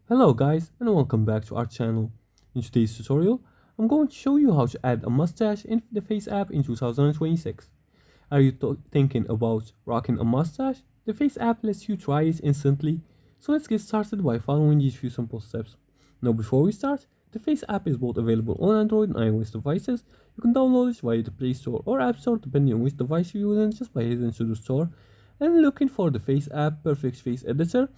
Hello guys and welcome back to our channel. In today's tutorial, I'm going to show you how to add a mustache in the Face app in 2026. Are you thinking about rocking a mustache? The Face app lets you try it instantly, so let's get started by following these few simple steps. Now before we start, the Face app is both available on Android and iOS devices. You can download it via the Play Store or App Store depending on which device you're using just by heading to the store and looking for the Face app Perfect Face Editor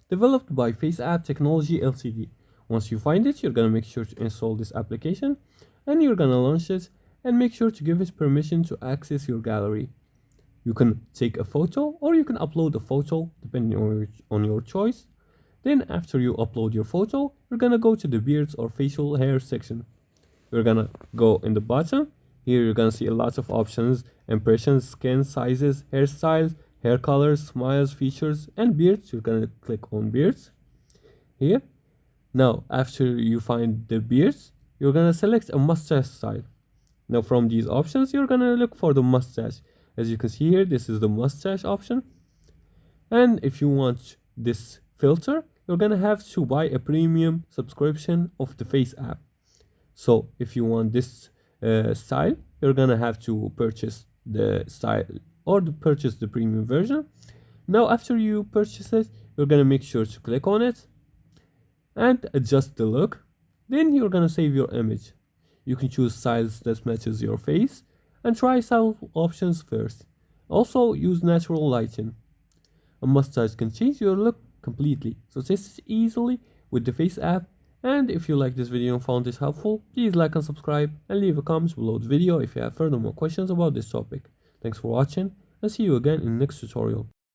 developed by FaceApp Technology Ltd. Once you find it, you're gonna make sure to install this application and you're gonna launch it and make sure to give it permission to access your gallery. You can take a photo or you can upload a photo depending on your choice. Then after you upload your photo, you're gonna go to the beards or facial hair section. You're gonna go in the bottom. Here you're gonna see a lot of options, impressions, skin sizes, hairstyles, hair colors, smiles, features, and beards. You're gonna click on beards here. Now, after you find the beards, you're gonna select a mustache style. Now from these options, you're gonna look for the mustache. As you can see here, this is the mustache option. And if you want this filter, you're gonna have to buy a premium subscription of the Face app. So if you want this style, you're gonna have to purchase the style or purchase the premium version. Now after you purchase it, you're gonna make sure to click on it and adjust the look. Then you're gonna save your image. You can choose styles that matches your face and try some options first. Also use natural lighting. A mustache can change your look completely, so test it easily with the Face app. And if you like this video and found it helpful, please like and subscribe and leave a comment below the video if you have further more questions about this topic. Thanks for watching and see you again in the next tutorial.